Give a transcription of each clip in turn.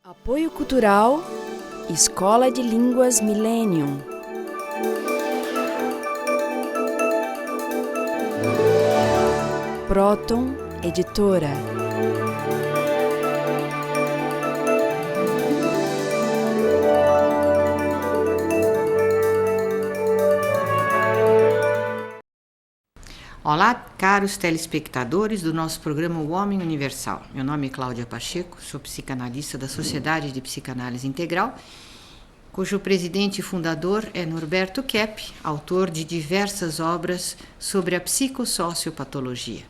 Apoio Cultural, Escola de Línguas Millennium. Proton Editora. Olá, caros telespectadores do nosso programa O Homem Universal. Meu nome é Cláudia Pacheco, sou psicanalista da Sociedade de Psicanálise Integral, cujo presidente e fundador é Norberto Kepp, autor de diversas obras sobre a psicossociopatologia,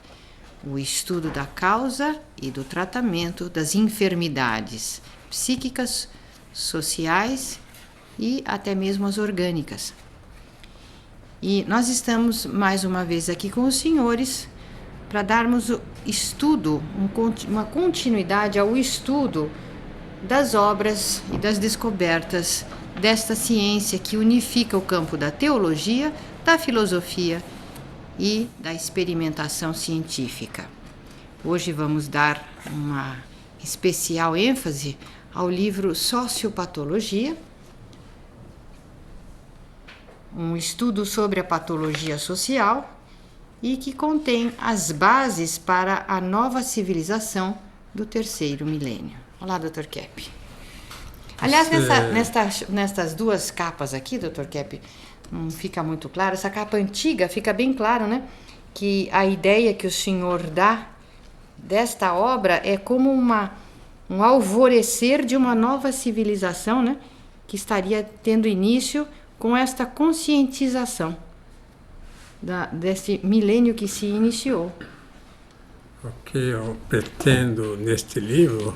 o estudo da causa e do tratamento das enfermidades psíquicas, sociais e até mesmo as orgânicas. E nós estamos mais uma vez aqui com os senhores para darmos o estudo, uma continuidade ao estudo das obras e das descobertas desta ciência que unifica o campo da teologia, da filosofia e da experimentação científica. Hoje vamos dar uma especial ênfase ao livro Sociopatologia, um estudo sobre a patologia social e que contém as bases para a nova civilização do terceiro milênio. Olá, Dr. Kepp. Aliás, nestas duas capas aqui, Dr. Kepp, não fica muito claro. Essa capa antiga fica bem claro, né? Que a ideia que o senhor dá desta obra é como um alvorecer de uma nova civilização, né? Que estaria tendo início com esta conscientização desse milênio que se iniciou. O que eu pretendo neste livro,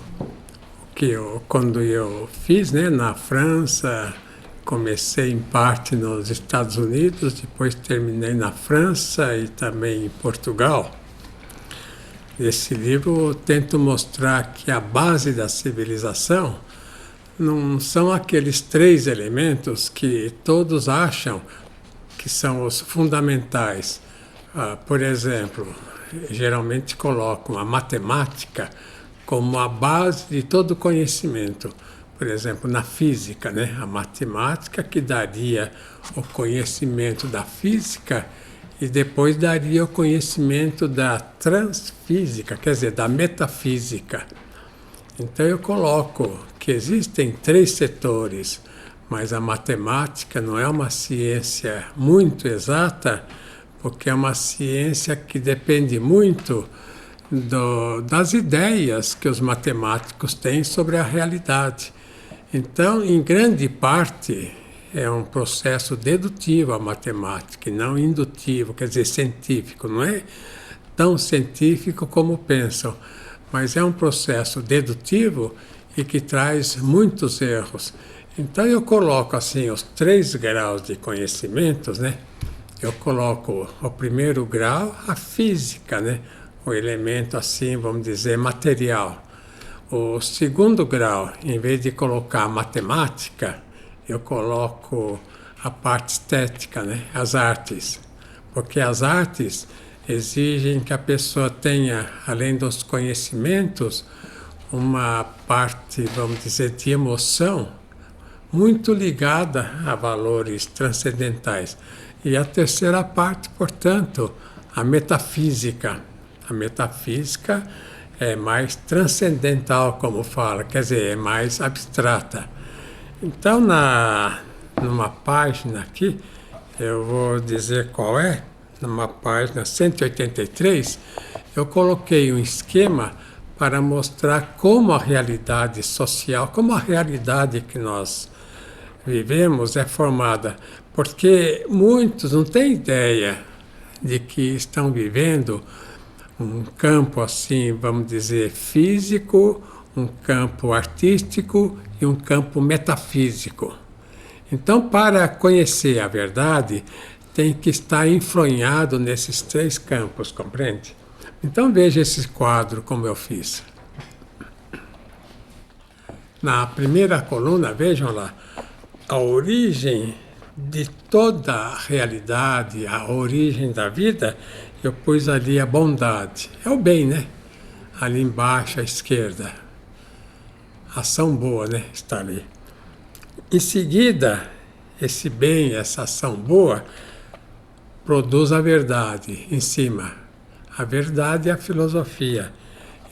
quando eu fiz, né, na França, comecei em parte nos Estados Unidos, depois terminei na França e também em Portugal. Nesse livro eu tento mostrar que a base da civilização não são aqueles três elementos que todos acham que são os fundamentais. Por exemplo, geralmente colocam a matemática como a base de todo conhecimento. Por exemplo, na física, né? A matemática que daria o conhecimento da física e depois daria o conhecimento da transfísica, quer dizer, da metafísica. Então eu coloco que existem três setores, mas a matemática não é uma ciência muito exata, porque é uma ciência que depende muito das ideias que os matemáticos têm sobre a realidade. Então, em grande parte, é um processo dedutivo a matemática, e não indutivo, quer dizer, científico. Não é tão científico como pensam, mas é um processo dedutivo e que traz muitos erros. Então eu coloco assim os 3 graus de conhecimentos, né? Eu coloco o primeiro grau, a física, né? O elemento assim, vamos dizer, material. O segundo grau, em vez de colocar a matemática, eu coloco a parte estética, né? As artes. Porque as artes exigem que a pessoa tenha, além dos conhecimentos, uma parte, vamos dizer, de emoção muito ligada a valores transcendentais. E a terceira parte, portanto, a metafísica. A metafísica é mais transcendental, como fala, quer dizer, é mais abstrata. Então, numa página aqui, eu vou dizer qual é, numa página 183, eu coloquei um esquema para mostrar como a realidade social, como a realidade que nós vivemos é formada, porque muitos não têm ideia de que estão vivendo um campo assim, vamos dizer, físico, um campo artístico e um campo metafísico. Então, para conhecer a verdade, tem que estar enfronhado nesses 3 campos, compreende? Então, veja esse quadro como eu fiz. Na primeira coluna, vejam lá, a origem de toda a realidade, a origem da vida, eu pus ali a bondade. É o bem, né? Ali embaixo à esquerda. Ação boa, né? Está ali. Em seguida, esse bem, essa ação boa, produz a verdade em cima. A verdade é a filosofia.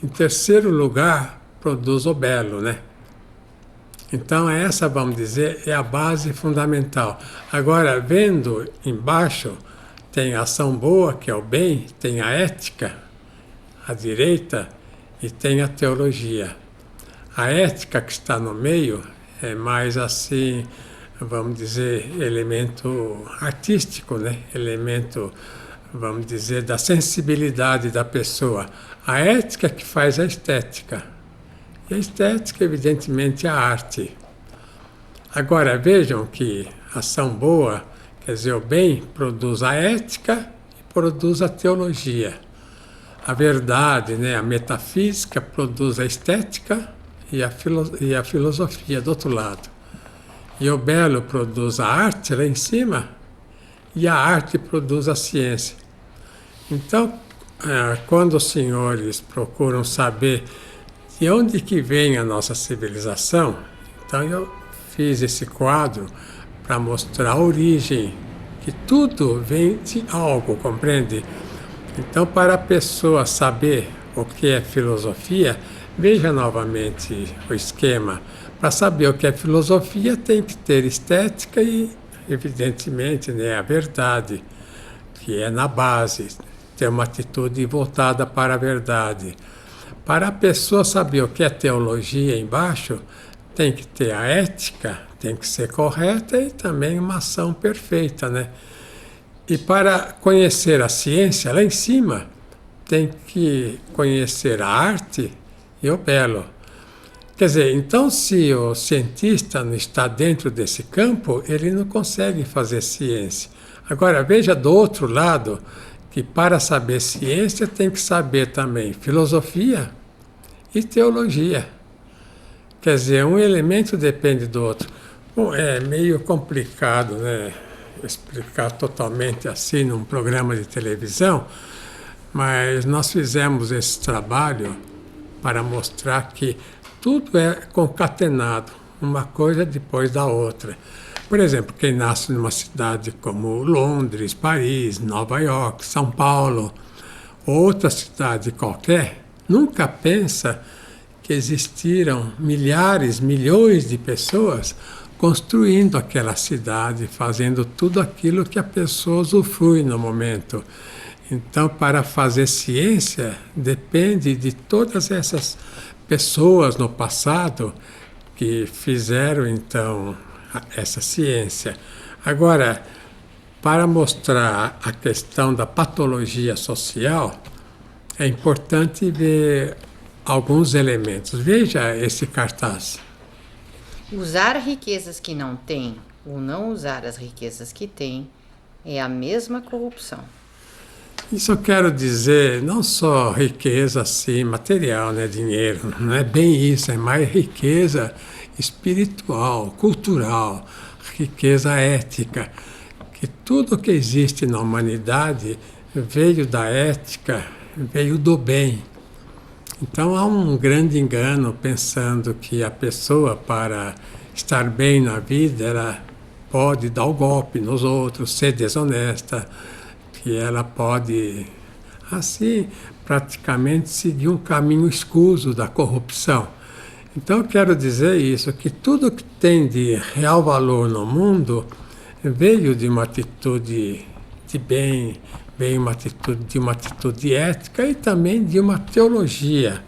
Em terceiro lugar, produz o belo, né? Então essa, vamos dizer, é a base fundamental. Agora, vendo embaixo, tem a ação boa, que é o bem, tem a ética, à direita, e tem a teologia. A ética que está no meio é mais assim, vamos dizer, elemento artístico, né? Elemento, vamos dizer, da sensibilidade da pessoa. A ética que faz a estética. E a estética, evidentemente, é a arte. Agora, vejam que a ação boa, quer dizer, o bem, produz a ética e produz a teologia. A verdade, né, a metafísica, produz a estética e a filosofia do outro lado. E o belo produz a arte lá em cima e a arte produz a ciência. Então, quando os senhores procuram saber de onde que vem a nossa civilização, então eu fiz esse quadro para mostrar a origem, que tudo vem de algo, compreende? Então, para a pessoa saber o que é filosofia, veja novamente o esquema. Para saber o que é filosofia, tem que ter estética e, evidentemente, né, a verdade, que é na base, ter uma atitude voltada para a verdade. Para a pessoa saber o que é teologia embaixo, tem que ter a ética, tem que ser correta e também uma ação perfeita, né? E para conhecer a ciência, lá em cima, tem que conhecer a arte e o belo. Quer dizer, então se o cientista não está dentro desse campo, ele não consegue fazer ciência. Agora, veja do outro lado, que para saber ciência tem que saber também filosofia e teologia. Quer dizer, um elemento depende do outro. Bom, é meio complicado, né, explicar totalmente assim num programa de televisão, mas nós fizemos esse trabalho para mostrar que tudo é concatenado, uma coisa depois da outra. Por exemplo, quem nasce numa cidade como Londres, Paris, Nova York, São Paulo, outra cidade qualquer, nunca pensa que existiram milhares, milhões de pessoas construindo aquela cidade, fazendo tudo aquilo que a pessoa usufrui no momento. Então, para fazer ciência, depende de todas essas pessoas no passado que fizeram, então, essa ciência. Agora, para mostrar a questão da patologia social, é importante ver alguns elementos. Veja esse cartaz. Usar riquezas que não tem ou não usar as riquezas que tem é a mesma corrupção. Isso eu quero dizer, não só riqueza assim, material, né, dinheiro, não é bem isso, é mais riqueza espiritual, cultural, riqueza ética, que tudo que existe na humanidade veio da ética, veio do bem. Então há um grande engano pensando que a pessoa, para estar bem na vida, ela pode dar o golpe nos outros, ser desonesta, que ela pode, assim, praticamente seguir um caminho escuso da corrupção. Então eu quero dizer isso, que tudo que tem de real valor no mundo veio de uma atitude de bem, veio de uma atitude ética e também de uma teologia.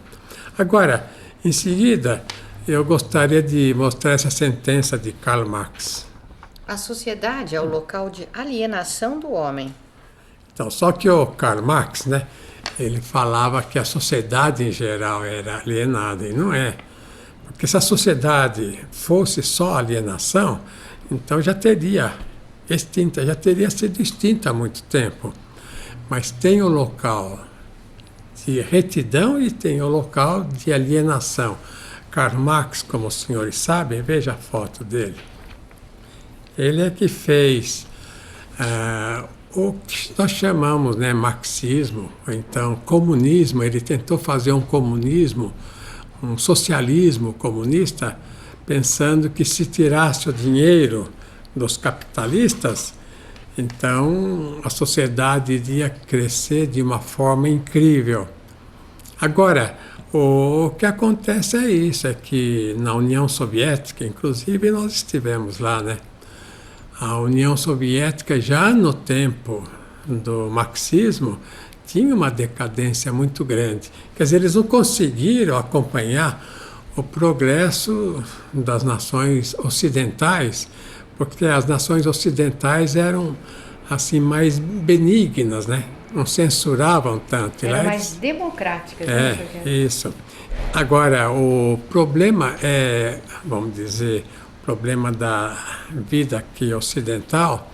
Agora, em seguida, eu gostaria de mostrar essa sentença de Karl Marx. A sociedade é o local de alienação do homem. Então, só que o Karl Marx, né, ele falava que a sociedade em geral era alienada, e não é. Porque se a sociedade fosse só alienação, Então já teria extinta, já teria sido extinta há muito tempo. Mas tem o local de retidão e tem o local de alienação. Karl Marx, como os senhores sabem, veja a foto dele. Ele é que fez o que nós chamamos, né, marxismo, ou então comunismo. Ele tentou fazer um comunismo, um socialismo comunista, pensando que se tirasse o dinheiro dos capitalistas, então a sociedade iria crescer de uma forma incrível. Agora, o que acontece é isso, é que na União Soviética, inclusive nós estivemos lá, né? A União Soviética, já no tempo do marxismo, tinha uma decadência muito grande. Quer dizer, eles não conseguiram acompanhar o progresso das nações ocidentais, porque as nações ocidentais eram assim mais benignas, né? Não censuravam tanto. Eram mais democráticas. Isso. Agora, o problema é, vamos dizer, o problema da vida aqui ocidental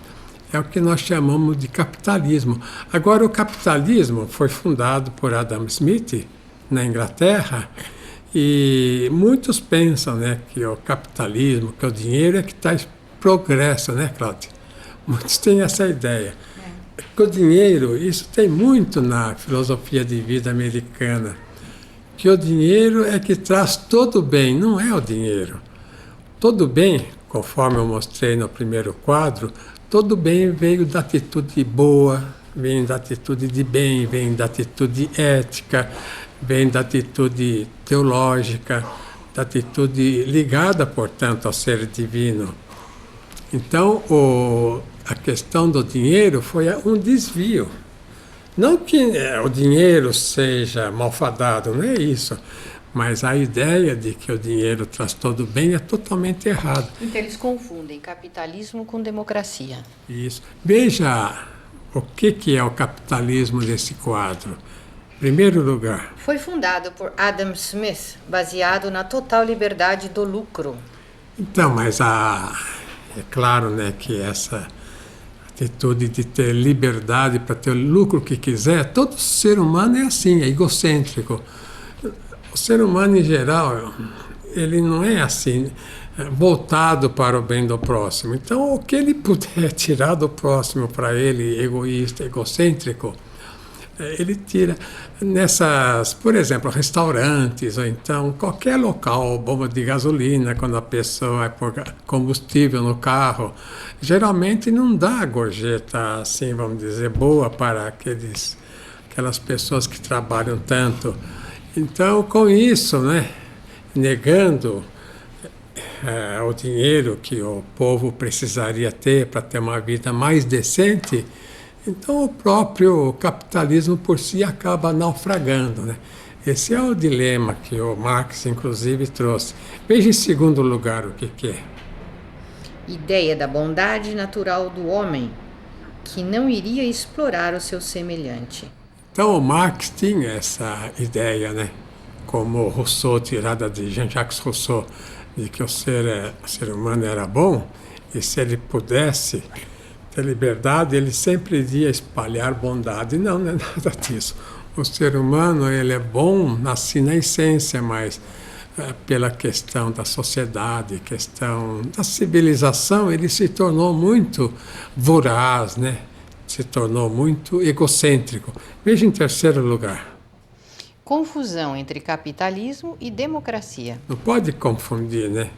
é o que nós chamamos de capitalismo. Agora, o capitalismo foi fundado por Adam Smith, na Inglaterra, e muitos pensam, né, que o capitalismo, que o dinheiro é que traz progresso, né, Cláudia? Muitos têm essa ideia. Que o dinheiro, isso tem muito na filosofia de vida americana, que o dinheiro é que traz todo o bem, não é o dinheiro. Todo bem, conforme eu mostrei no primeiro quadro, todo bem veio da atitude boa, vem da atitude de bem, vem da atitude ética, vem da atitude teológica, da atitude ligada, portanto, ao ser divino. Então, a questão do dinheiro foi um desvio. Não que o dinheiro seja malfadado, não é isso. Mas a ideia de que o dinheiro traz todo bem é totalmente errada. Então eles confundem capitalismo com democracia. Isso. Veja o que é o capitalismo nesse quadro. Em primeiro lugar, foi fundado por Adam Smith, baseado na total liberdade do lucro. Então, mas é claro, né, que essa atitude de ter liberdade para ter o lucro que quiser, todo ser humano é assim, é egocêntrico. O ser humano, em geral, ele não é assim, voltado para o bem do próximo. Então, o que ele puder tirar do próximo para ele, egoísta, egocêntrico, ele tira. Nessas, por exemplo, restaurantes, ou então qualquer local, bomba de gasolina, quando a pessoa vai pôr combustível no carro, geralmente não dá gorjeta, assim, vamos dizer, boa para aquelas pessoas que trabalham tanto. Então, com isso, né, negando o dinheiro que o povo precisaria ter para ter uma vida mais decente, então o próprio capitalismo por si acaba naufragando, né? Esse é o dilema que o Marx, inclusive, trouxe. Veja em segundo lugar o que é. Ideia da bondade natural do homem, que não iria explorar o seu semelhante. Então, o Marx tinha essa ideia, né? Como Rousseau, tirada de Jean-Jacques Rousseau, de que o ser humano era bom, e se ele pudesse ter liberdade, ele sempre iria espalhar bondade. Não é nada disso. O ser humano, ele é bom assim na essência, mas pela questão da sociedade, questão da civilização, ele se tornou muito voraz, né? Se tornou muito egocêntrico. Veja em terceiro lugar. Confusão entre capitalismo e democracia. Não pode confundir, né?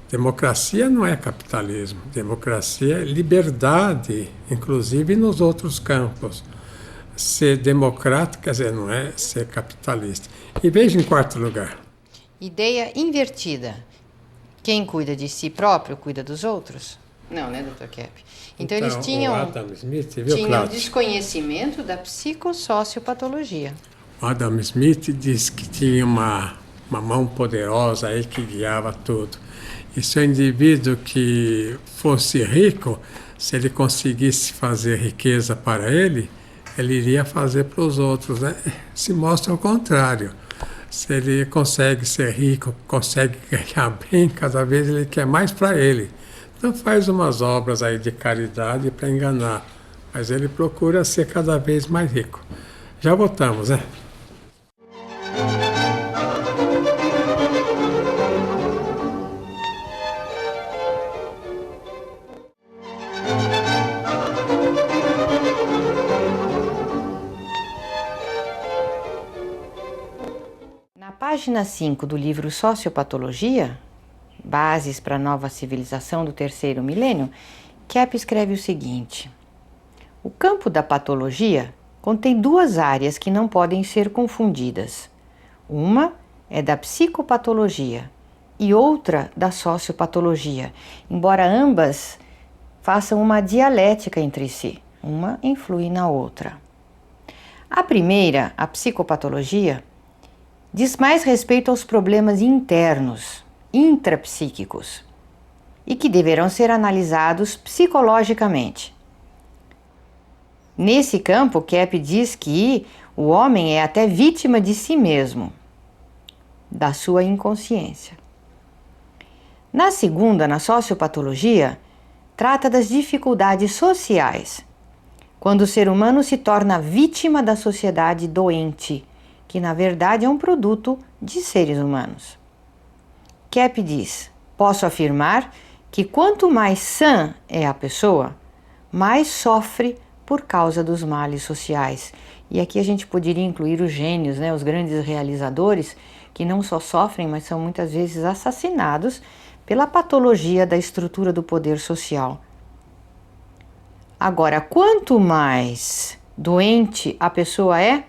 Democracia não é capitalismo. Democracia é liberdade, inclusive nos outros campos. Ser democrático, quer dizer, não é ser capitalista. E veja em quarto lugar. Ideia invertida. Quem cuida de si próprio, cuida dos outros? Não, né, Dr. Kepp? Então eles tinham, Adam Smith, viu, tinham desconhecimento da psicossociopatologia. Adam Smith diz que tinha uma mão poderosa aí que guiava tudo. E se o indivíduo que fosse rico, se ele conseguisse fazer riqueza para ele iria fazer para os outros, né? Se mostra o contrário. Se ele consegue ser rico, consegue ganhar bem, cada vez ele quer mais para ele. Então faz umas obras aí de caridade para enganar, mas ele procura ser cada vez mais rico. Já voltamos, né? Na página 5 do livro Sociopatologia, Bases para a Nova Civilização do Terceiro Milênio, Kepp escreve o seguinte: o campo da patologia contém duas áreas que não podem ser confundidas. Uma é da psicopatologia e outra da sociopatologia, embora ambas façam uma dialética entre si, uma influi na outra. A primeira, a psicopatologia, diz mais respeito aos problemas internos, intrapsíquicos, e que deverão ser analisados psicologicamente. Nesse campo, Kepp diz que o homem é até vítima de si mesmo, da sua inconsciência. Na segunda, na sociopatologia, trata das dificuldades sociais, quando o ser humano se torna vítima da sociedade doente, que na verdade é um produto de seres humanos. Kepp diz: posso afirmar que quanto mais sã é a pessoa, mais sofre por causa dos males sociais. E aqui a gente poderia incluir os gênios, né, os grandes realizadores, que não só sofrem, mas são muitas vezes assassinados pela patologia da estrutura do poder social. Agora, quanto mais doente a pessoa é,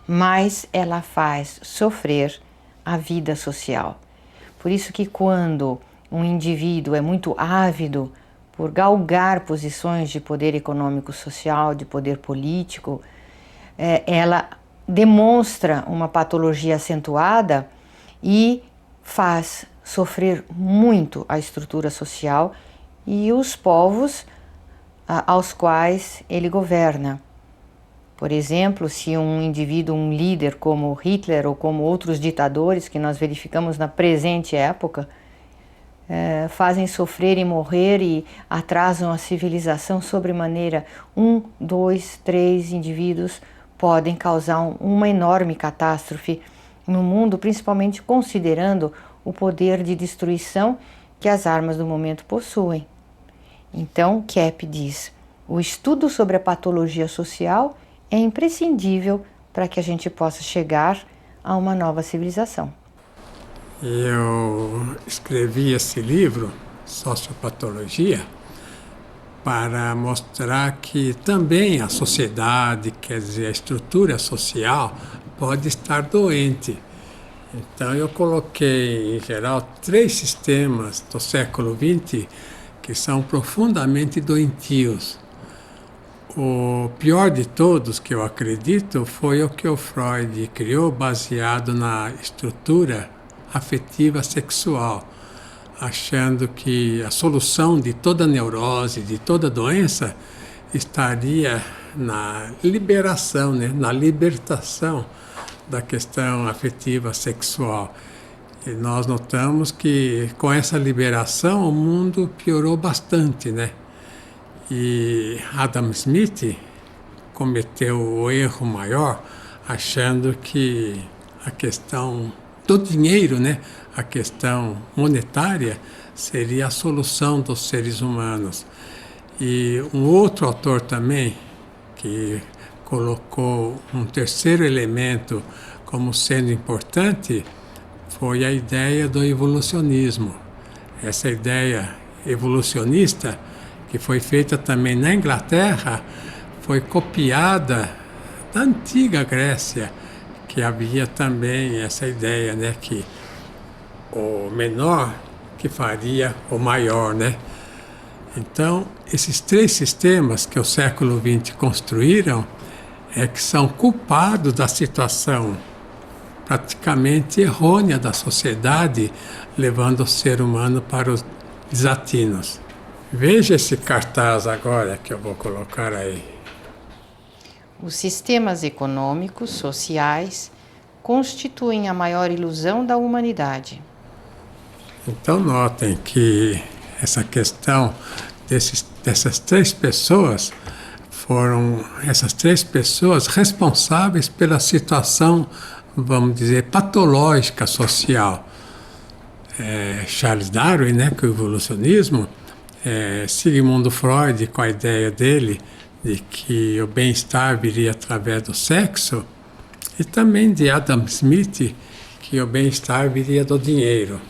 mais ela faz sofrer a vida social. Por isso que quando um indivíduo é muito ávido por galgar posições de poder econômico social, de poder político, ela demonstra uma patologia acentuada e faz sofrer muito a estrutura social e os povos aos quais ele governa. Por exemplo, se um indivíduo, um líder como Hitler ou como outros ditadores que nós verificamos na presente época, fazem sofrer e morrer e atrasam a civilização sobremaneira, 1, 2, 3 indivíduos podem causar uma enorme catástrofe no mundo, principalmente considerando o poder de destruição que as armas do momento possuem. Então, Kepp diz: o estudo sobre a patologia social é imprescindível para que a gente possa chegar a uma nova civilização. Eu escrevi esse livro, Sociopatologia, para mostrar que também a sociedade, quer dizer, a estrutura social, pode estar doente. Então eu coloquei, em geral, 3 sistemas do século XX que são profundamente doentios. O pior de todos, que eu acredito, foi o que o Freud criou baseado na estrutura afetiva sexual, achando que a solução de toda neurose, de toda doença, estaria na liberação, né? Na libertação da questão afetiva sexual. E nós notamos que com essa liberação o mundo piorou bastante, né? E Adam Smith cometeu o erro maior, achando que a questão do dinheiro, né, a questão monetária, seria a solução dos seres humanos. E um outro autor também, que colocou um terceiro elemento como sendo importante, foi a ideia do evolucionismo. Essa ideia evolucionista, que foi feita também na Inglaterra, foi copiada da antiga Grécia, que havia também essa ideia, né, que o menor que faria o maior, né? Então, esses 3 sistemas que o século XX construíram que são culpados da situação praticamente errônea da sociedade, levando o ser humano para os desatinos. Veja esse cartaz agora que eu vou colocar aí. Os sistemas econômicos, sociais, constituem a maior ilusão da humanidade. Então notem que essa questão dessas três pessoas, foram essas três pessoas responsáveis pela situação, vamos dizer, patológica social. Charles Darwin, né, com o evolucionismo, Sigmund Freud, com a ideia dele de que o bem-estar viria através do sexo, e também de Adam Smith, que o bem-estar viria do dinheiro.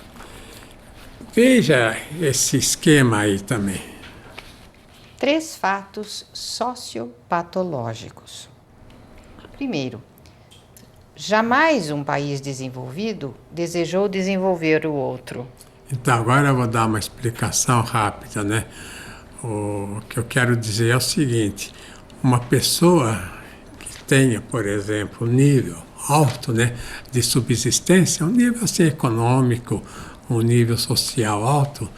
Veja esse esquema aí também. 3 fatos sociopatológicos. Primeiro, jamais um país desenvolvido desejou desenvolver o outro. Então, agora eu vou dar uma explicação rápida, né? O que eu quero dizer é o seguinte: uma pessoa que tenha, por exemplo, um nível alto, né, de subsistência, um nível assim, econômico, um nível social alto,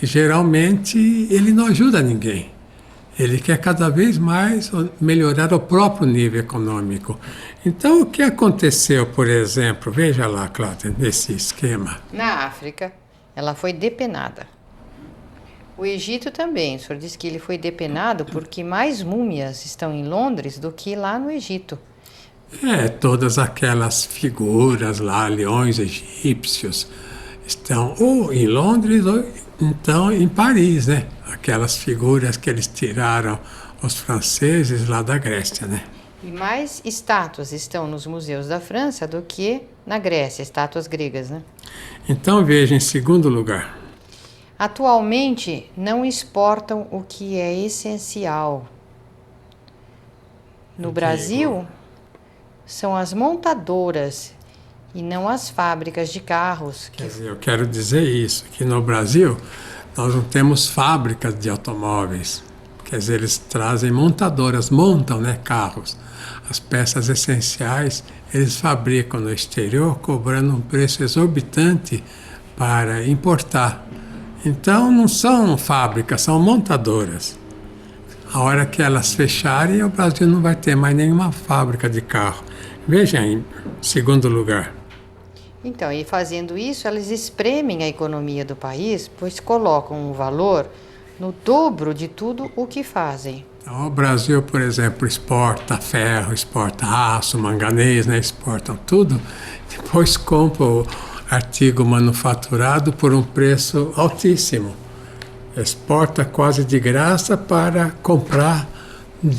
geralmente ele não ajuda ninguém. Ele quer cada vez mais melhorar o próprio nível econômico. Então, o que aconteceu, por exemplo, veja lá, Cláudia, nesse esquema. Na África, ela foi depenada. O Egito também, o senhor disse que ele foi depenado porque mais múmias estão em Londres do que lá no Egito. Todas aquelas figuras lá, leões egípcios, estão ou em Londres ou então em Paris, né? Aquelas figuras que eles tiraram, os franceses lá da Grécia, né? E mais estátuas estão nos museus da França do que na Grécia, estátuas gregas, né? Então veja, em segundo lugar. Atualmente não exportam o que é essencial. No Brasil, são as montadoras e não as fábricas de carros. Quer dizer, eu quero dizer isso, que no Brasil nós não temos fábricas de automóveis. Quer dizer, eles trazem montadoras, montam, né, carros. As peças essenciais eles fabricam no exterior, cobrando um preço exorbitante para importar. Então não são fábricas, são montadoras. A hora que elas fecharem, o Brasil não vai ter mais nenhuma fábrica de carro. Veja, em segundo lugar. Então, e fazendo isso, elas espremem a economia do país, pois colocam um valor no dobro de tudo o que fazem. Então, o Brasil, por exemplo, exporta ferro, exporta aço, manganês, né? Exportam tudo, depois compra o artigo manufaturado por um preço altíssimo. Exporta quase de graça para comprar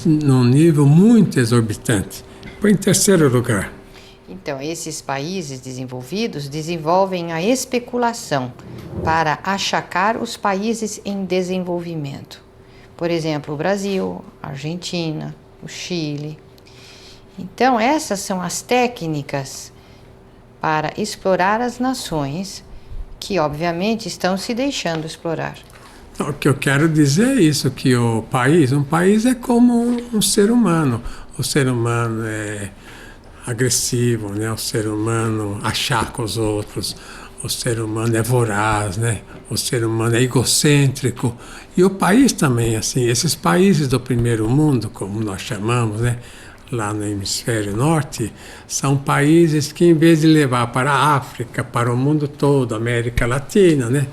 num nível muito exorbitante. Em terceiro lugar. Então, esses países desenvolvidos desenvolvem a especulação para achacar os países em desenvolvimento. Por exemplo, o Brasil, a Argentina, o Chile. Então, essas são as técnicas para explorar as nações que, obviamente, estão se deixando explorar. O que eu quero dizer é isso, que um país é como um ser humano. O ser humano é agressivo, né? O ser humano achaca os outros, o ser humano é voraz, né? O ser humano é egocêntrico. E o país também, assim, esses países do primeiro mundo, como nós chamamos, né? Lá no hemisfério norte, são países que, em vez de levar para a África, para o mundo todo, América Latina, né?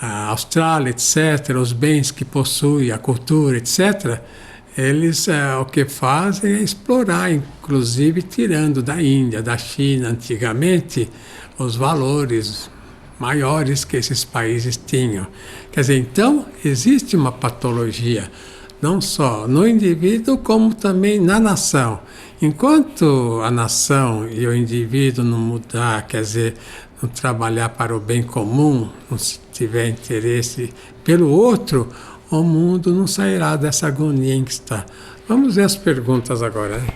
A Austrália, etc., os bens que possui, a cultura, etc., eles o que fazem é explorar, inclusive tirando da Índia, da China, antigamente, os valores maiores que esses países tinham. Quer dizer, então, existe uma patologia, não só no indivíduo, como também na nação. Enquanto a nação e o indivíduo não mudar, quer dizer, não trabalhar para o bem comum, não tiver interesse pelo outro, o mundo não sairá dessa agonia em que está. Vamos ver as perguntas agora, né?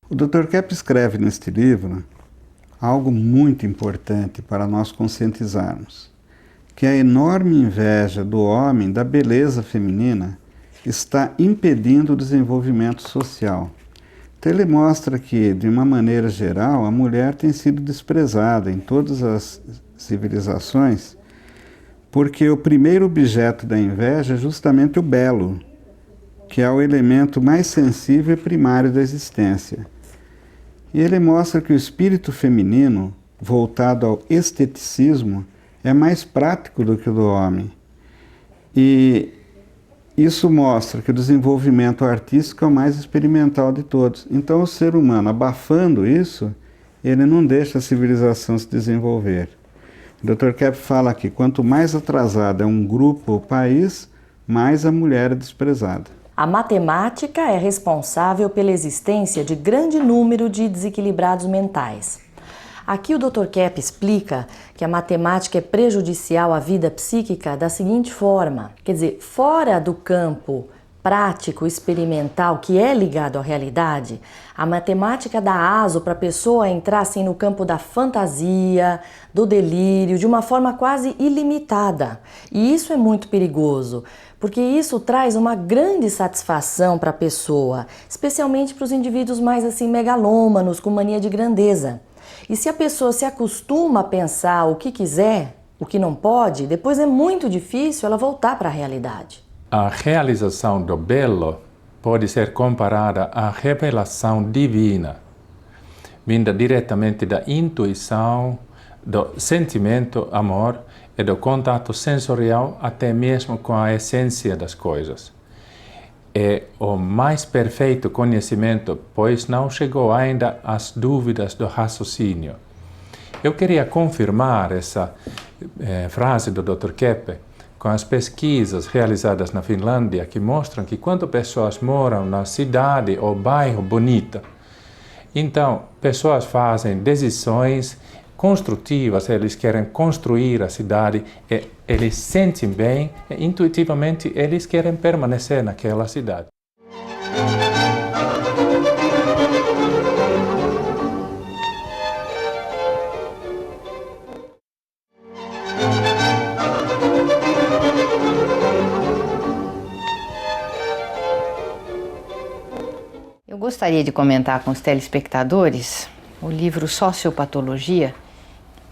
O Dr. Kepp escreve neste livro algo muito importante para nós conscientizarmos, que a enorme inveja do homem da beleza feminina está impedindo o desenvolvimento social. Então ele mostra que, de uma maneira geral, a mulher tem sido desprezada em todas as civilizações, porque o primeiro objeto da inveja é justamente o belo, que é o elemento mais sensível e primário da existência. E ele mostra que o espírito feminino, voltado ao esteticismo, é mais prático do que o do homem. E isso mostra que o desenvolvimento artístico é o mais experimental de todos. Então o ser humano, abafando isso, ele não deixa a civilização se desenvolver. O Dr. Kepp fala que quanto mais atrasado é um grupo ou país, mais a mulher é desprezada. A matemática é responsável pela existência de grande número de desequilibrados mentais. Aqui o Dr. Kepp explica que a matemática é prejudicial à vida psíquica da seguinte forma, quer dizer, fora do campo prático, experimental, que é ligado à realidade, a matemática dá aso para a pessoa entrar assim no campo da fantasia, do delírio, de uma forma quase ilimitada. E isso é muito perigoso, porque isso traz uma grande satisfação para a pessoa, especialmente para os indivíduos mais assim megalômanos, com mania de grandeza. E se a pessoa se acostuma a pensar o que quiser, o que não pode, depois é muito difícil ela voltar para a realidade. A realização do belo pode ser comparada à revelação divina, vinda diretamente da intuição, do sentimento, amor e do contato sensorial, até mesmo com a essência das coisas. É o mais perfeito conhecimento, pois não chegou ainda às dúvidas do raciocínio. Eu queria confirmar essa frase do Dr. Kepp com as pesquisas realizadas na Finlândia, que mostram que quando pessoas moram na cidade ou bairro bonito, então pessoas fazem decisões construtivas, eles querem construir a cidade, e eles sentem bem e intuitivamente eles querem permanecer naquela cidade. Eu gostaria de comentar com os telespectadores o livro Sociopatologia,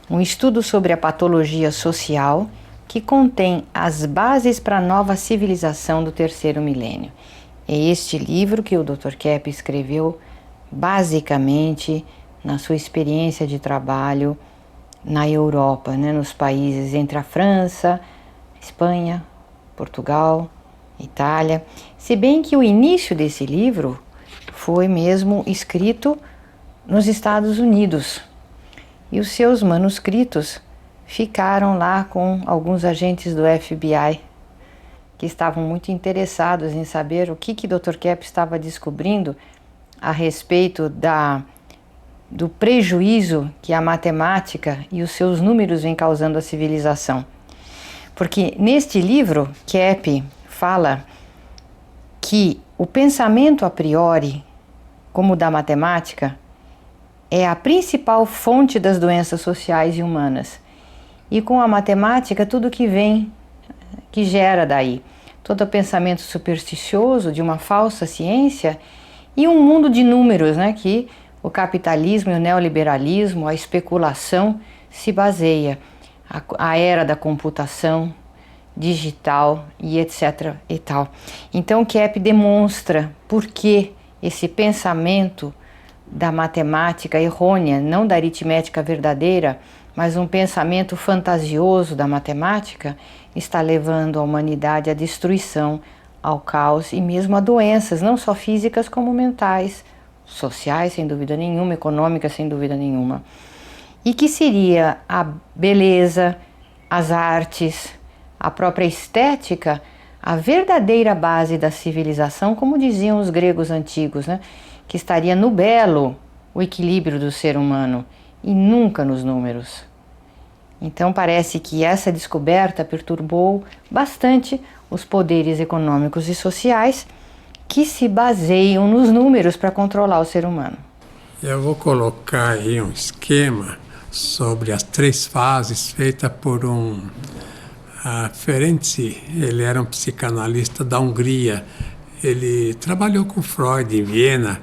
um estudo sobre a patologia social que contém as bases para a nova civilização do terceiro milênio. É este livro que o Dr. Kepp escreveu basicamente na sua experiência de trabalho na Europa, nos países entre a França, Espanha, Portugal, Itália. Se bem que o início desse livro foi mesmo escrito nos Estados Unidos. E os seus manuscritos ficaram lá com alguns agentes do FBI que estavam muito interessados em saber o que Dr. Kepp estava descobrindo a respeito do prejuízo que a matemática e os seus números vêm causando à civilização. Porque neste livro, Kepp fala que o pensamento a priori, como o da matemática, é a principal fonte das doenças sociais e humanas. E com a matemática, tudo que gera daí. Todo o pensamento supersticioso de uma falsa ciência e um mundo de números, que o capitalismo e o neoliberalismo, a especulação se baseia. A era da computação digital e etc. e tal. Então, Kepp demonstra por que esse pensamento da matemática errônea, não da aritmética verdadeira, mas um pensamento fantasioso da matemática, está levando a humanidade à destruição, ao caos e mesmo a doenças, não só físicas como mentais, sociais, sem dúvida nenhuma, econômicas, sem dúvida nenhuma. E que seria a beleza, as artes, a própria estética, a verdadeira base da civilização, como diziam os gregos antigos, que estaria no belo o equilíbrio do ser humano e nunca nos números. Então parece que essa descoberta perturbou bastante os poderes econômicos e sociais que se baseiam nos números para controlar o ser humano. Eu vou colocar aí um esquema sobre as 3 fases feita por Ferenczi. Ele era um psicanalista da Hungria. Ele trabalhou com Freud em Viena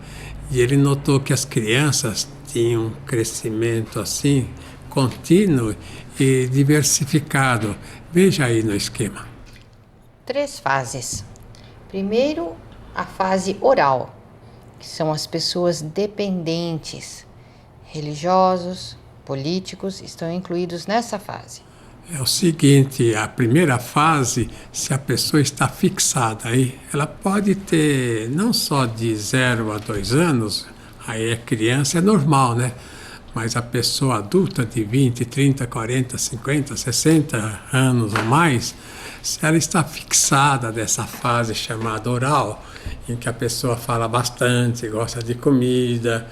e ele notou que as crianças tinham um crescimento assim contínuo e diversificado. Veja aí no esquema. 3 fases. Primeiro, a fase oral, que são as pessoas dependentes, religiosos, políticos, estão incluídos nessa fase. é o seguinte: a primeira fase, se a pessoa está fixada aí, ela pode ter não só de 0 a 2 anos, aí é criança, é normal, né? Mas a pessoa adulta de 20, 30, 40, 50, 60 anos ou mais, se ela está fixada dessa fase chamada oral, em que a pessoa fala bastante, gosta de comida,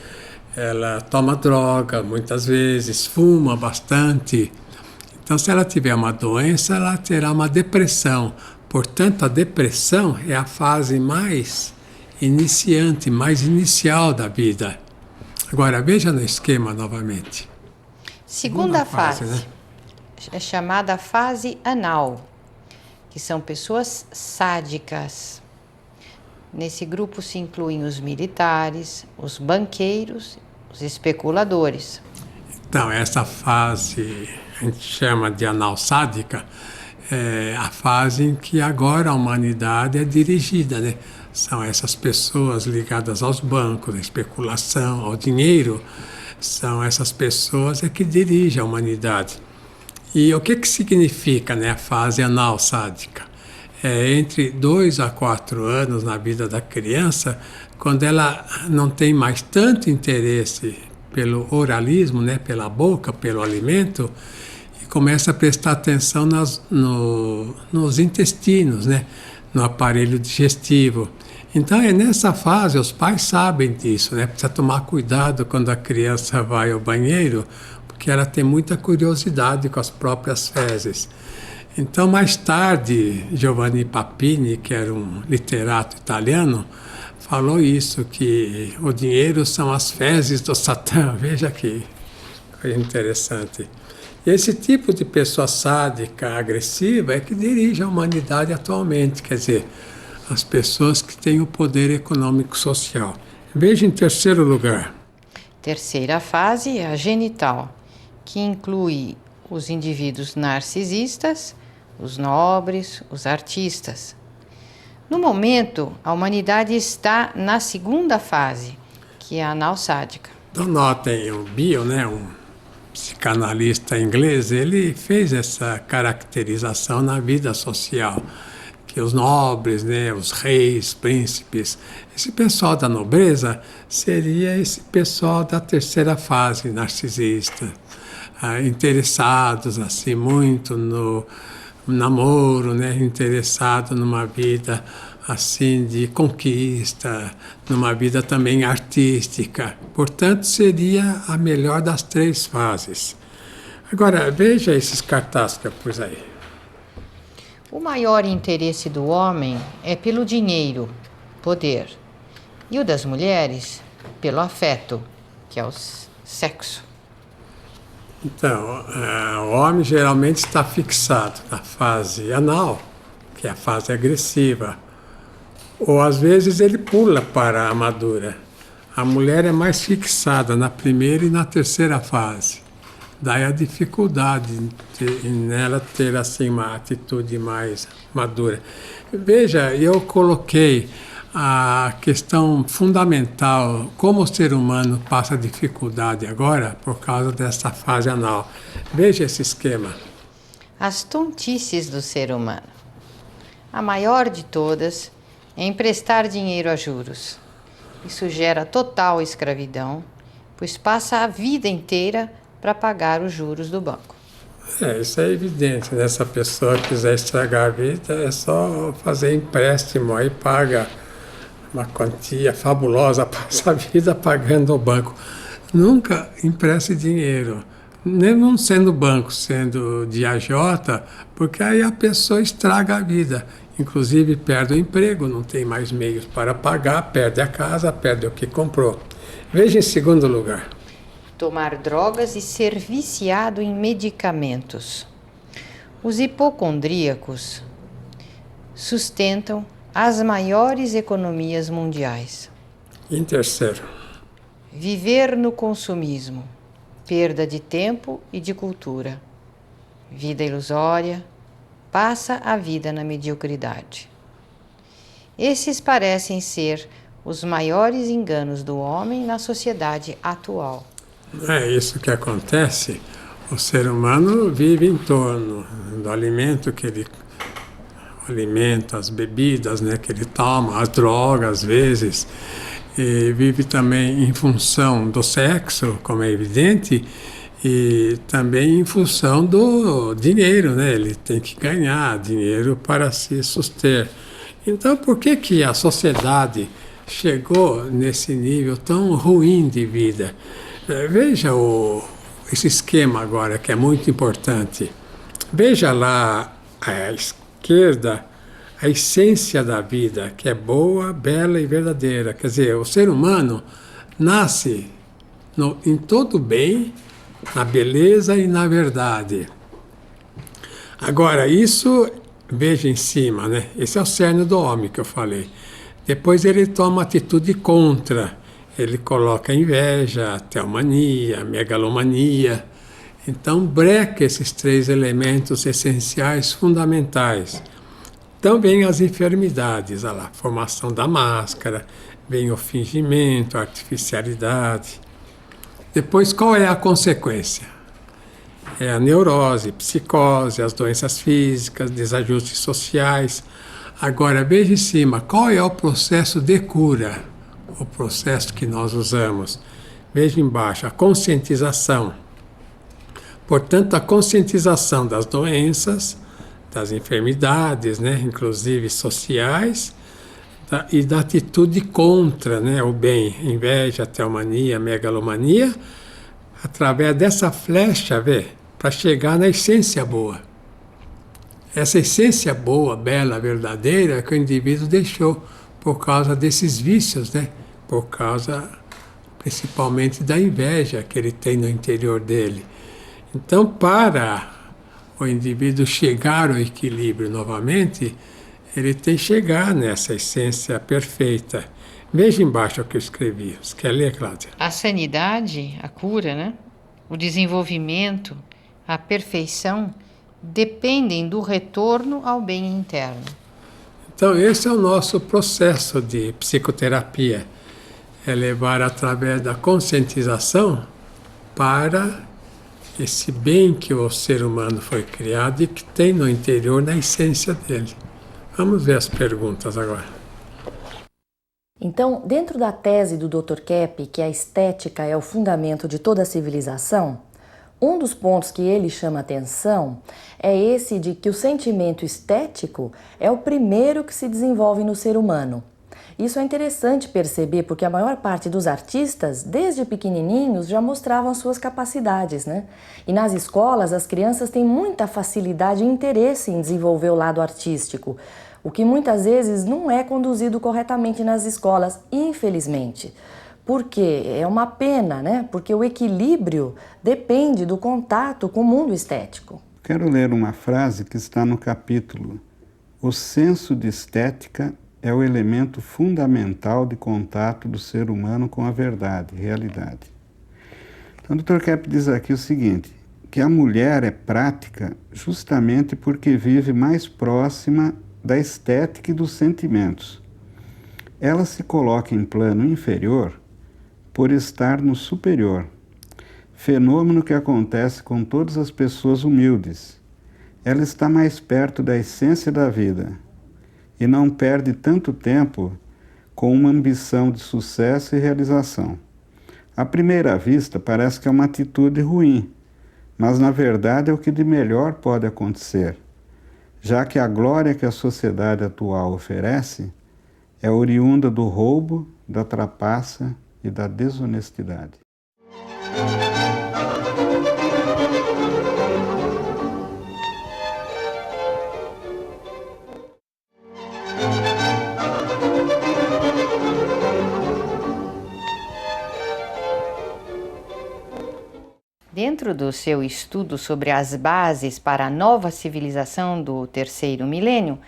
ela toma droga muitas vezes, fuma bastante. Então, se ela tiver uma doença, ela terá uma depressão. Portanto, a depressão é a fase mais iniciante, mais inicial da vida. Agora, veja no esquema novamente. Segunda fase, né? É chamada fase anal, que são pessoas sádicas. Nesse grupo se incluem os militares, os banqueiros, os especuladores. Então, essa fase a gente chama de anal sádica, é a fase em que agora a humanidade é dirigida, né? São essas pessoas ligadas aos bancos, à especulação, ao dinheiro, são essas pessoas que dirigem a humanidade. E o que significa, né, a fase anal sádica? É entre 2 a 4 anos na vida da criança, quando ela não tem mais tanto interesse pelo oralismo, né, pela boca, pelo alimento, e começa a prestar atenção nos intestinos, né, no aparelho digestivo. Então é nessa fase, os pais sabem disso, né, precisa tomar cuidado quando a criança vai ao banheiro, porque ela tem muita curiosidade com as próprias fezes. Então, mais tarde, Giovanni Papini, que era um literato italiano, falou isso, que o dinheiro são as fezes do Satã. Veja que coisa interessante. E esse tipo de pessoa sádica, agressiva, é que dirige a humanidade atualmente, quer dizer, as pessoas que têm o poder econômico social. Veja em terceiro lugar. Terceira fase é a genital, que inclui os indivíduos narcisistas, os nobres, os artistas. No momento, a humanidade está na segunda fase, que é a anal sádica. Então, notem, o Bill, né, um psicanalista inglês, ele fez essa caracterização na vida social, que os nobres, né, os reis, príncipes, esse pessoal da nobreza seria esse pessoal da terceira fase narcisista, interessados assim muito no namoro, né, interessado numa vida assim de conquista, numa vida também artística. Portanto, seria a melhor das 3 fases. Agora, veja esses cartazes que eu pus aí. O maior interesse do homem é pelo dinheiro, poder, e o das mulheres pelo afeto, que é o sexo. Então, o homem geralmente está fixado na fase anal, que é a fase agressiva, ou às vezes ele pula para a madura. A mulher é mais fixada na primeira e na terceira fase. Daí a dificuldade nela ter assim uma atitude mais madura. Veja, eu coloquei a questão fundamental, como o ser humano passa dificuldade agora por causa dessa fase anal. Veja esse esquema. As tontices do ser humano. A maior de todas é emprestar dinheiro a juros. Isso gera total escravidão, pois passa a vida inteira para pagar os juros do banco. Isso é evidente, né? Se a pessoa quiser estragar a vida, é só fazer empréstimo, aí paga uma quantia fabulosa, passa a vida pagando ao banco. Nunca empreste dinheiro, nem não sendo banco, sendo de agiota, porque aí a pessoa estraga a vida. Inclusive perde o emprego, não tem mais meios para pagar, perde a casa, perde o que comprou. Veja em segundo lugar. Tomar drogas e ser viciado em medicamentos. Os hipocondríacos sustentam as maiores economias mundiais. Em terceiro. Viver no consumismo, perda de tempo e de cultura. Vida ilusória, passa a vida na mediocridade. Esses parecem ser os maiores enganos do homem na sociedade atual. É isso que acontece. O ser humano vive em torno do alimento que ele... O alimento, as bebidas, né, que ele toma, as drogas, às vezes. E vive também em função do sexo, como é evidente, e também em função do dinheiro, né? Ele tem que ganhar dinheiro para se suster. Então, por que a sociedade chegou nesse nível tão ruim de vida? Veja esse esquema agora, que é muito importante. Veja lá a esquerda, a essência da vida, que é boa, bela e verdadeira. Quer dizer, o ser humano nasce em todo bem, na beleza e na verdade. Agora, isso, veja em cima, né? Esse é o cerne do homem que eu falei. Depois ele toma atitude contra. Ele coloca inveja, teomania, megalomania. Então, breca esses 3 elementos essenciais, fundamentais. Então, vem as enfermidades, olha lá, formação da máscara, vem o fingimento, a artificialidade. Depois, qual é a consequência? É a neurose, psicose, as doenças físicas, desajustes sociais. Agora, veja em cima, qual é o processo de cura? O processo que nós usamos. Veja embaixo, a conscientização. Portanto, a conscientização das doenças, das enfermidades, né, inclusive sociais, e da atitude contra, né, o bem, inveja, teomania, megalomania, através dessa flecha, para chegar na essência boa. Essa essência boa, bela, verdadeira, é que o indivíduo deixou por causa desses vícios, né, por causa principalmente da inveja que ele tem no interior dele. Então, para o indivíduo chegar ao equilíbrio novamente, ele tem que chegar nessa essência perfeita. Veja embaixo o que eu escrevi. Você quer ler, Cláudia? A sanidade, a cura, né? O desenvolvimento, a perfeição, dependem do retorno ao bem interno. Então, esse é o nosso processo de psicoterapia. É levar através da conscientização para esse bem que o ser humano foi criado e que tem no interior, na essência dele. Vamos ver as perguntas agora. Então, dentro da tese do Dr. Kepp, que a estética é o fundamento de toda a civilização, um dos pontos que ele chama atenção é esse de que o sentimento estético é o primeiro que se desenvolve no ser humano. Isso é interessante perceber porque a maior parte dos artistas, desde pequenininhos, já mostravam suas capacidades, né? E nas escolas, as crianças têm muita facilidade e interesse em desenvolver o lado artístico, o que muitas vezes não é conduzido corretamente nas escolas, infelizmente. Porque é uma pena, né? Porque o equilíbrio depende do contato com o mundo estético. Quero ler uma frase que está no capítulo: o senso de estética é o elemento fundamental de contato do ser humano com a verdade, realidade. Então, o Dr. Kepp diz aqui o seguinte, que a mulher é prática justamente porque vive mais próxima da estética e dos sentimentos. Ela se coloca em plano inferior por estar no superior, fenômeno que acontece com todas as pessoas humildes. Ela está mais perto da essência da vida e não perde tanto tempo com uma ambição de sucesso e realização. À primeira vista, parece que é uma atitude ruim, mas na verdade é o que de melhor pode acontecer, já que a glória que a sociedade atual oferece é oriunda do roubo, da trapaça e da desonestidade. Dentro do seu estudo sobre as bases para a nova civilização do terceiro milênio,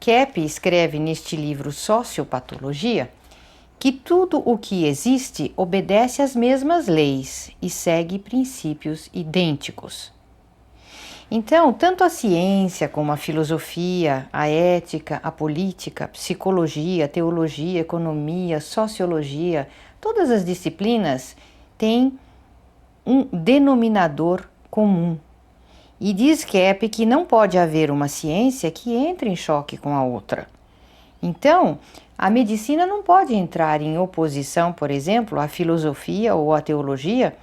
Kepp escreve neste livro Sociopatologia que tudo o que existe obedece às mesmas leis e segue princípios idênticos. Então, tanto a ciência como a filosofia, a ética, a política, a psicologia, a teologia, a economia, a sociologia, todas as disciplinas têm um denominador comum. E diz Kepp que não pode haver uma ciência que entre em choque com a outra. Então, a medicina não pode entrar em oposição, por exemplo, à filosofia ou à teologia.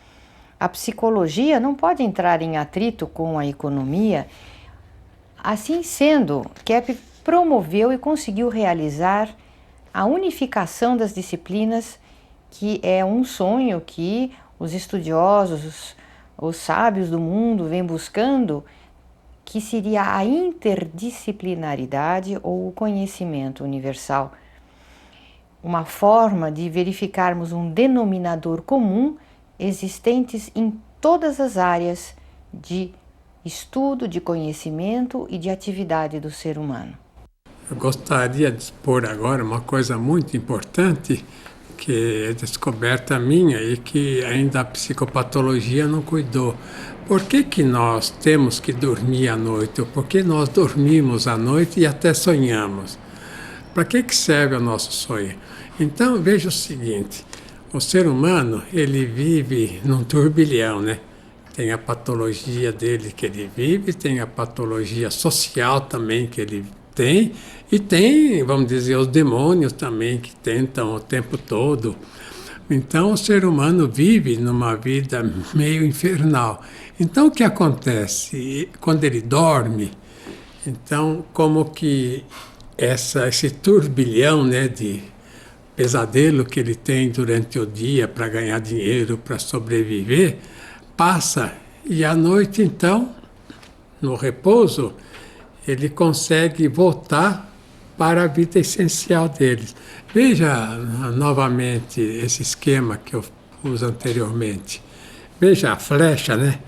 A psicologia não pode entrar em atrito com a economia. Assim sendo, Kepp promoveu e conseguiu realizar a unificação das disciplinas, que é um sonho que os estudiosos, os sábios do mundo vêm buscando, que seria a interdisciplinaridade ou o conhecimento universal. Uma forma de verificarmos um denominador comum existentes em todas as áreas de estudo, de conhecimento e de atividade do ser humano. Eu gostaria de expor agora uma coisa muito importante, que é descoberta minha e que ainda a psicopatologia não cuidou. Por que nós temos que dormir à noite? Ou por que nós dormimos à noite e até sonhamos? Para que serve o nosso sonho? Então, veja o seguinte, o ser humano, ele vive num turbilhão, né? Tem a patologia dele que ele vive, tem a patologia social também que ele tem, e tem, vamos dizer, os demônios também que tentam o tempo todo. Então o ser humano vive numa vida meio infernal. Então o que acontece? Quando ele dorme, então como que esse turbilhão, né, de pesadelo que ele tem durante o dia para ganhar dinheiro, para sobreviver, passa, e à noite então, no repouso, ele consegue voltar para a vida essencial deles. Veja novamente esse esquema que eu pus anteriormente. Veja a flecha, né?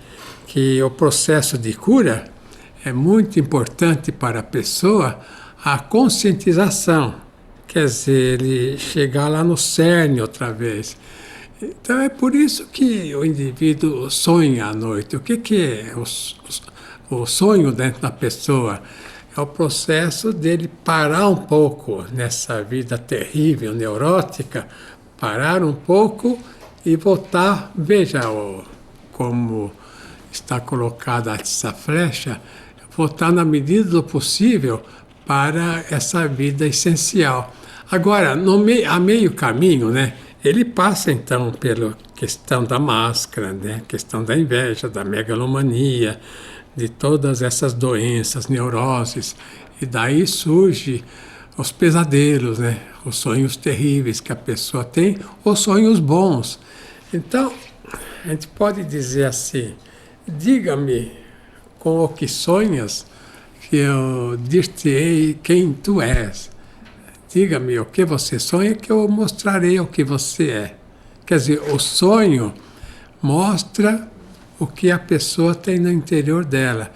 Que o processo de cura é muito importante para a pessoa, a conscientização. Quer dizer, ele chegar lá no cerne outra vez. Então é por isso que o indivíduo sonha à noite. O que é o sonho dentro da pessoa? É o processo dele parar um pouco nessa vida terrível, neurótica, parar um pouco e voltar. Veja como está colocada essa flecha, voltar na medida do possível para essa vida essencial. Agora, a meio caminho, né, ele passa então pela questão da máscara, né, questão da inveja, da megalomania, de todas essas doenças, neuroses, e daí surge os pesadelos, né, os sonhos terríveis que a pessoa tem, os sonhos bons. Então, a gente pode dizer assim, diga-me com o que sonhas, que eu dir-te-ei quem tu és. Diga-me o que você sonha, que eu mostrarei o que você é. Quer dizer, o sonho mostra o que a pessoa tem no interior dela.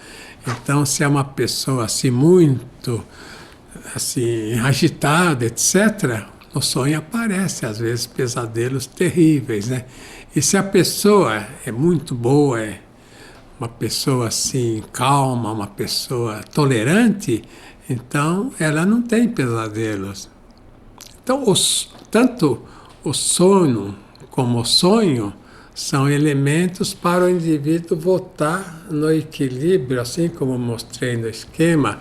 Então, se é uma pessoa assim muito assim agitada, etc., no sonho aparece às vezes pesadelos terríveis, né? E se a pessoa é muito boa, é uma pessoa assim calma, uma pessoa tolerante, então ela não tem pesadelos. Então, tanto o sono como o sonho são elementos para o indivíduo voltar no equilíbrio, assim como mostrei no esquema,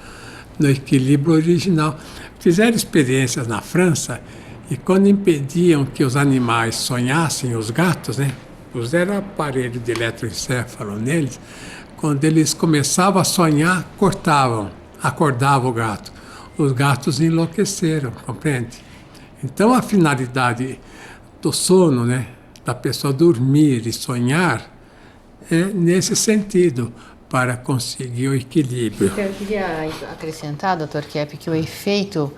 no equilíbrio original. Fizeram experiências na França e quando impediam que os animais sonhassem, os gatos, né, puseram aparelho de eletroencefalo neles, quando eles começavam a sonhar, acordavam o gato. Os gatos enlouqueceram, compreende? Então a finalidade do sono, né, da pessoa dormir e sonhar, é nesse sentido, para conseguir o equilíbrio. Eu queria acrescentar, Dr. Kepp, que o efeito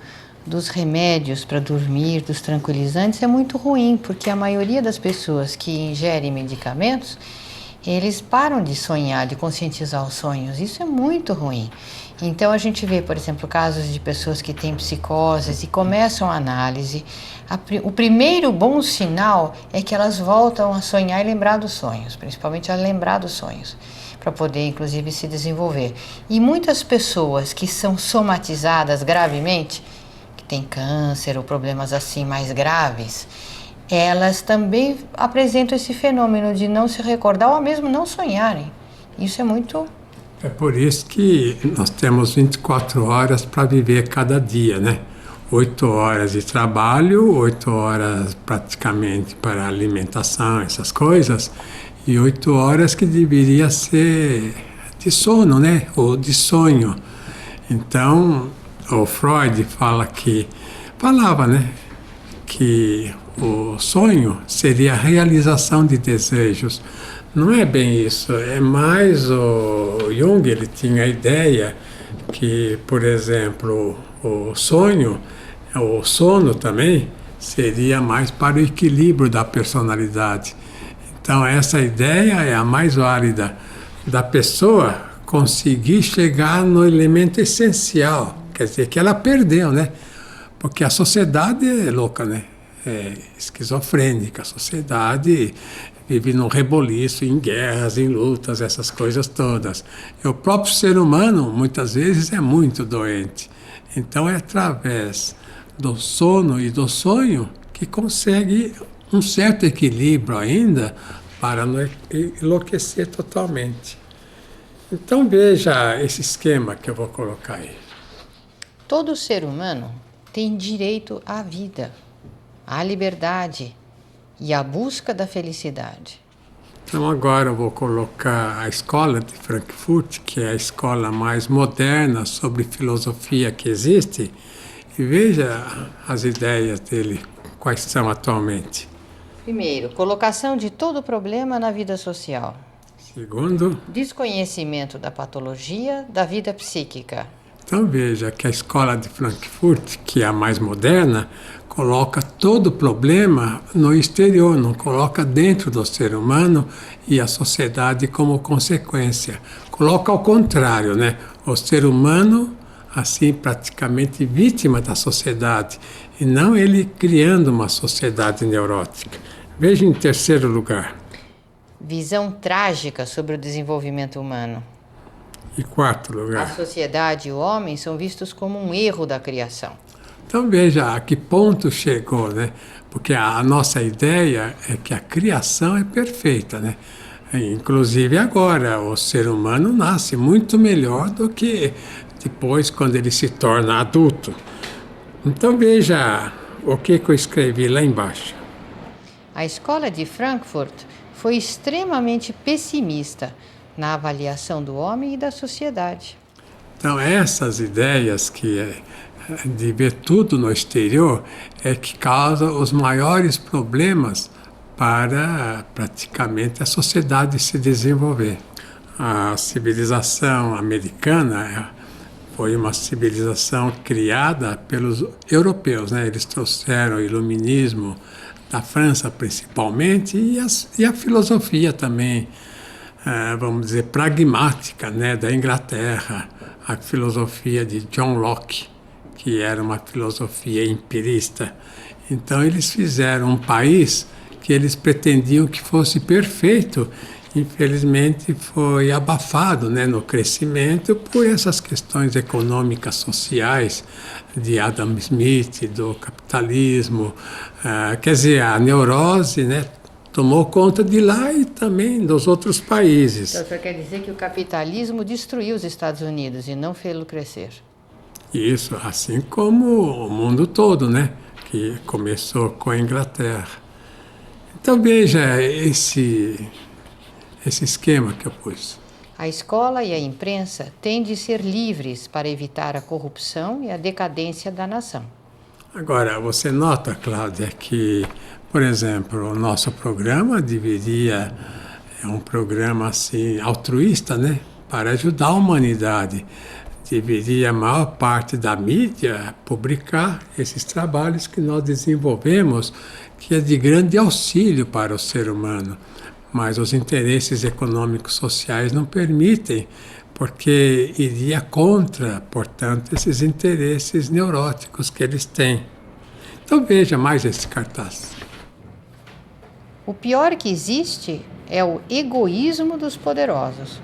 dos remédios para dormir, dos tranquilizantes, é muito ruim, porque a maioria das pessoas que ingerem medicamentos, eles param de sonhar, de conscientizar os sonhos. Isso é muito ruim. Então a gente vê, por exemplo, casos de pessoas que têm psicoses e começam a análise. O primeiro bom sinal é que elas voltam a sonhar e lembrar dos sonhos, principalmente a lembrar dos sonhos, para poder, inclusive, se desenvolver. E muitas pessoas que são somatizadas gravemente, que têm câncer ou problemas assim mais graves, elas também apresentam esse fenômeno de não se recordar ou mesmo não sonharem. Isso é muito... É por isso que nós temos 24 horas para viver cada dia, né? 8 horas de trabalho, 8 horas praticamente para alimentação, essas coisas, e 8 horas que deveria ser de sono, né? Ou de sonho. Então, o Freud falava, né? Que o sonho seria a realização de desejos. Não é bem isso, é mais o Jung, ele tinha a ideia que, por exemplo, o sono também seria mais para o equilíbrio da personalidade. Então essa ideia é a mais válida, da pessoa conseguir chegar no elemento essencial, quer dizer, que ela perdeu, né? Porque a sociedade é louca, né? É esquizofrênica, a sociedade vive num reboliço, em guerras, em lutas, essas coisas todas. E o próprio ser humano, muitas vezes, é muito doente. Então, é através do sono e do sonho que consegue um certo equilíbrio ainda para não enlouquecer totalmente. Então, veja esse esquema que eu vou colocar aí. Todo ser humano tem direito à vida, à liberdade e à busca da felicidade. Então agora eu vou colocar a escola de Frankfurt, que é a escola mais moderna sobre filosofia que existe, e veja as ideias dele, quais são atualmente. Primeiro, colocação de todo problema na vida social. Segundo, Desconhecimento da patologia da vida psíquica. então veja que a escola de Frankfurt, que é a mais moderna, coloca todo o problema no exterior, não coloca dentro do ser humano e a sociedade como consequência. Coloca ao contrário, né? O ser humano, assim, praticamente vítima da sociedade, e não ele criando uma sociedade neurótica. Veja em terceiro lugar. Visão trágica sobre o desenvolvimento humano. Em quarto A lugar. sociedade e o homem são vistos como um erro da criação. Então veja a que ponto chegou, né? Porque a nossa ideia é que a criação é perfeita, né? Inclusive agora, o ser humano nasce muito melhor do que depois quando ele se torna adulto. Então veja o que eu escrevi lá embaixo. A escola de Frankfurt foi extremamente pessimista na avaliação do homem e da sociedade. Então essas ideias de ver tudo no exterior é que causa os maiores problemas para praticamente a sociedade se desenvolver. A civilização americana foi uma civilização criada pelos europeus, né? Eles trouxeram o iluminismo da França principalmente e a filosofia também, vamos dizer, pragmática, né? Da Inglaterra, a filosofia de John Locke, que era uma filosofia empirista. Então eles fizeram um país que eles pretendiam que fosse perfeito. Infelizmente foi abafado, né, no crescimento por essas questões econômicas sociais de Adam Smith, do capitalismo. Quer dizer, a neurose, né, tomou conta de lá e também dos outros países. Então, o senhor quer dizer que o capitalismo destruiu os Estados Unidos e não fez-lo crescer? Isso, assim como o mundo todo, né? Que começou com a Inglaterra. Então veja esse esquema que eu pus. A escola e a imprensa têm de ser livres para evitar a corrupção e a decadência da nação. Agora, você nota, Cláudia, que, por exemplo, o nosso programa é um programa assim, altruísta, né? Para ajudar a humanidade. Deveria a maior parte da mídia publicar esses trabalhos que nós desenvolvemos, que é de grande auxílio para o ser humano. Mas os interesses econômicos sociais não permitem, porque iria contra, portanto, esses interesses neuróticos que eles têm. Então veja mais esse cartaz. O pior que existe é o egoísmo dos poderosos.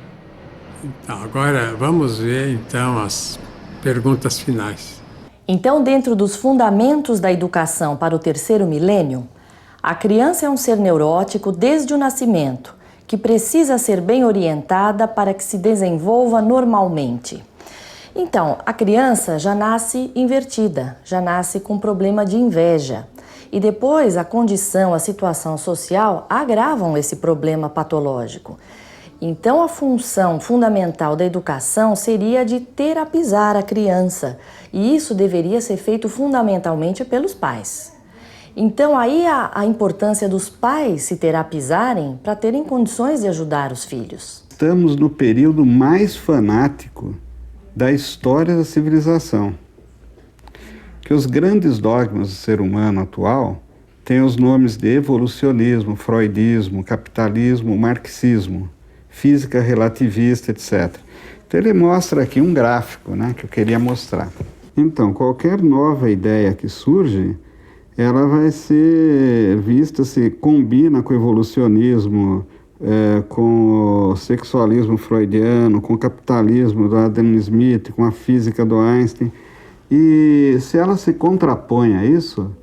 Então, agora vamos ver então as perguntas finais. Então, dentro dos fundamentos da educação para o terceiro milênio, a criança é um ser neurótico desde o nascimento, que precisa ser bem orientada para que se desenvolva normalmente. Então, a criança já nasce invertida, já nasce com problema de inveja. E depois a condição, a situação social agravam esse problema patológico. Então, a função fundamental da educação seria de terapizar a criança, e isso deveria ser feito fundamentalmente pelos pais. Então, aí a importância dos pais se terapizarem para terem condições de ajudar os filhos. Estamos no período mais fanático da história da civilização. Que os grandes dogmas do ser humano atual têm os nomes de evolucionismo, freudismo, capitalismo, marxismo, física relativista, etc. Então ele mostra aqui um gráfico, né, que eu queria mostrar. Então, qualquer nova ideia que surge, ela vai ser vista se combina com o evolucionismo, com o sexualismo freudiano, com o capitalismo do Adam Smith, com a física do Einstein. E se ela se contrapõe a isso,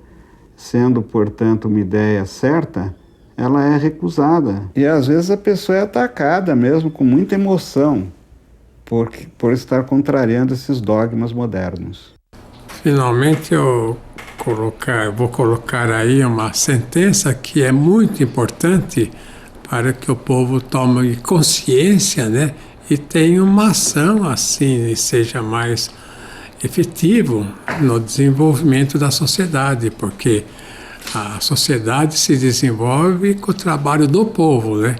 sendo, portanto, uma ideia certa, ela é recusada. E às vezes a pessoa é atacada mesmo com muita emoção por estar contrariando esses dogmas modernos. Finalmente eu vou colocar aí uma sentença que é muito importante para que o povo tome consciência, né? E tenha uma ação assim e seja mais efetivo no desenvolvimento da sociedade, porque a sociedade se desenvolve com o trabalho do povo, né?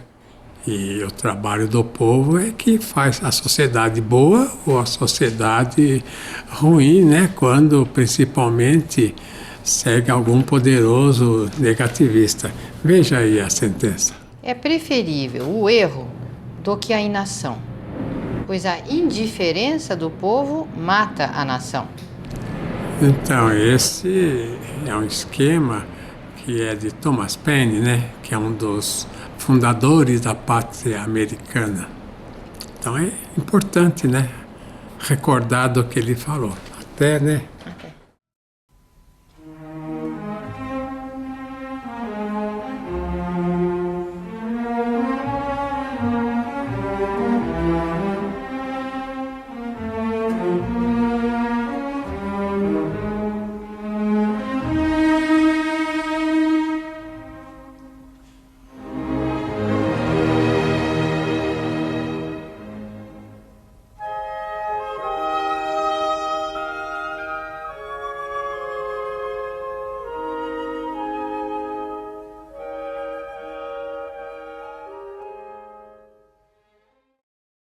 E o trabalho do povo é que faz a sociedade boa ou a sociedade ruim, né? Quando principalmente segue algum poderoso negativista. Veja aí a sentença. É preferível o erro do que a inação, pois a indiferença do povo mata a nação. Então, esse é um esquema que é de Thomas Paine, né? Que é um dos fundadores da pátria americana. Então é importante, né? Recordar do que ele falou. Até, né?